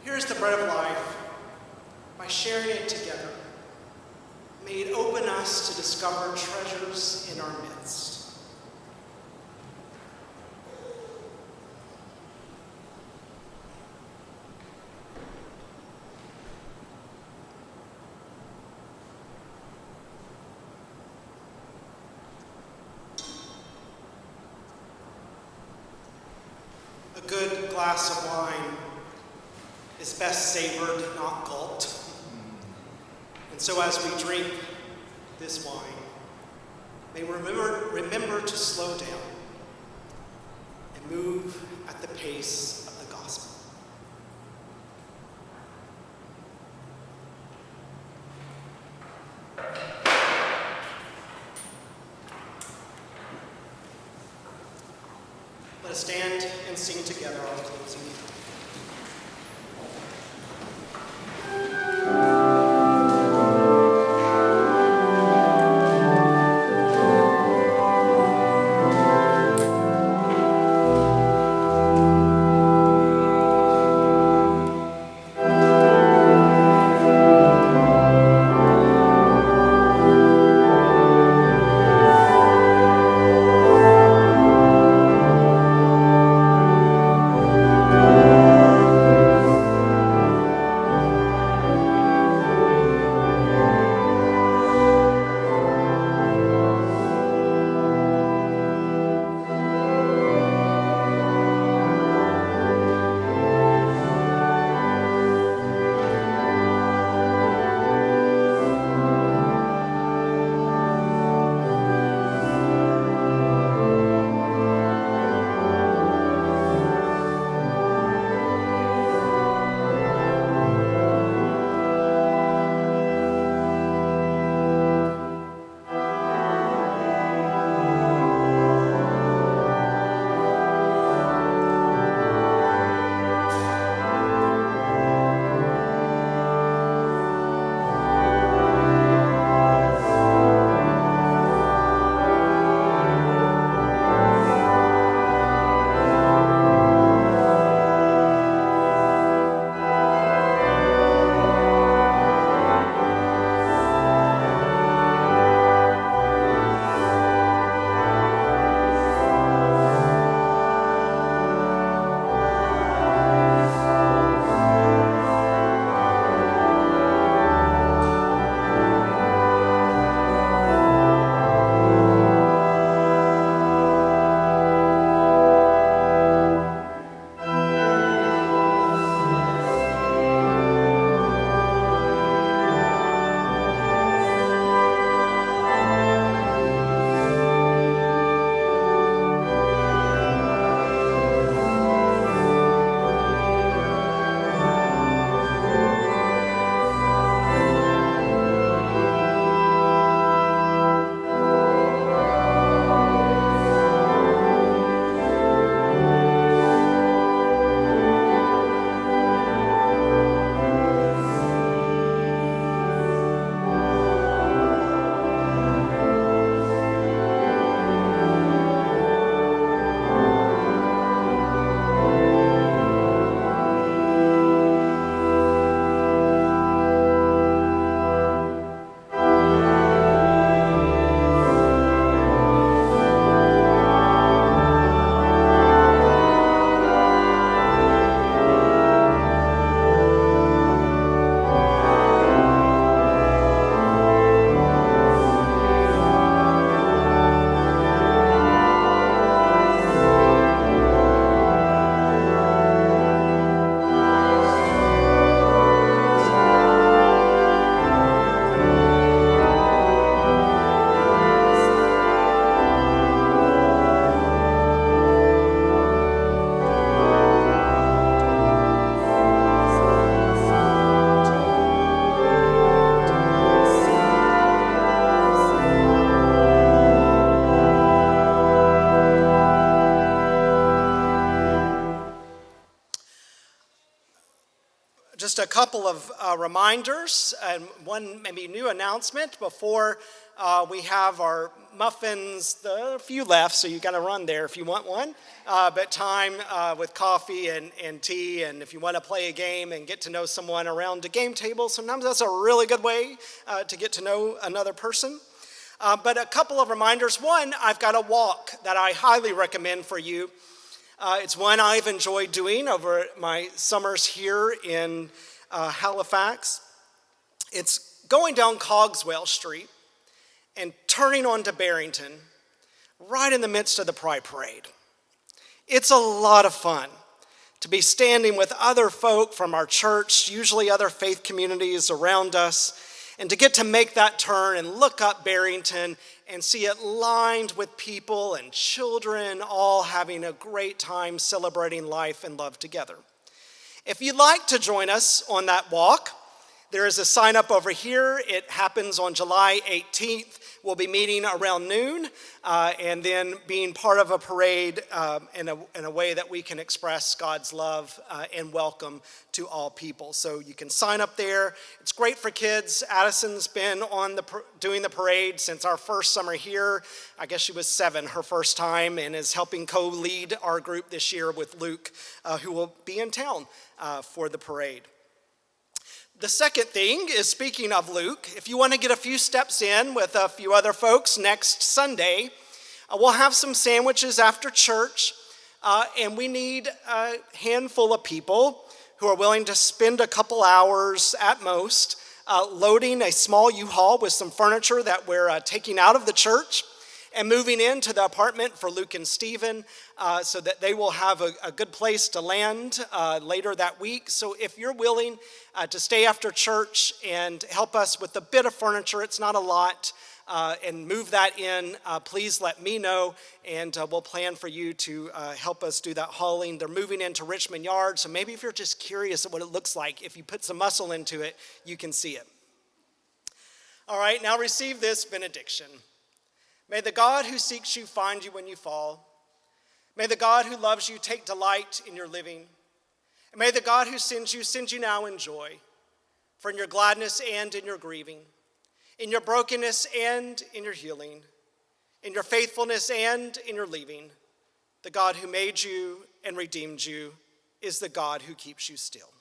Here's the bread of life. By sharing it together, may it open us to discover treasures in our midst. A good glass of wine is best savored, not gulped. And so as we drink this wine, may we remember to slow down and move at the pace of the gospel. Let us stand and sing together our closing hymn. Just a couple of reminders and one maybe new announcement before we have our muffins. There are a few left, so you got to run there if you want one. But time with coffee and tea, and if you want to play a game and get to know someone around a game table, sometimes that's a really good way to get to know another person. But a couple of reminders. One, I've got a walk that I highly recommend for you. It's one I've enjoyed doing over my summers here in Halifax. It's going down Cogswell Street and turning onto Barrington, right in the midst of the Pride Parade. It's a lot of fun to be standing with other folk from our church, usually other faith communities around us, and to get to make that turn and look up Barrington and see it lined with people and children all having a great time celebrating life and love together. If you'd like to join us on that walk, there is a sign up over here. It happens on July 18th. We'll be meeting around noon and then being part of a parade in a way that we can express God's love and welcome to all people. So you can sign up there. It's great for kids. Addison's been on doing the parade since our first summer here. I guess she was 7 her first time, and is helping co-lead our group this year with Luke, who will be in town for the parade. The second thing is, speaking of Luke, if you want to get a few steps in with a few other folks next Sunday, we'll have some sandwiches after church, and we need a handful of people who are willing to spend a couple hours at most loading a small U-Haul with some furniture that we're taking out of the church and moving into the apartment for Luke and Stephen so that they will have a good place to land later that week. So if you're willing to stay after church and help us with a bit of furniture, it's not a lot, and move that in, please let me know, and we'll plan for you to help us do that hauling. They're moving into Richmond Yard, so maybe if you're just curious at what it looks like, if you put some muscle into it, you can see it. All right, now receive this benediction. May the God who seeks you find you when you fall. May the God who loves you take delight in your living. And may the God who send you now in joy, for in your gladness and in your grieving, in your brokenness and in your healing, in your faithfulness and in your leaving, the God who made you and redeemed you is the God who keeps you still.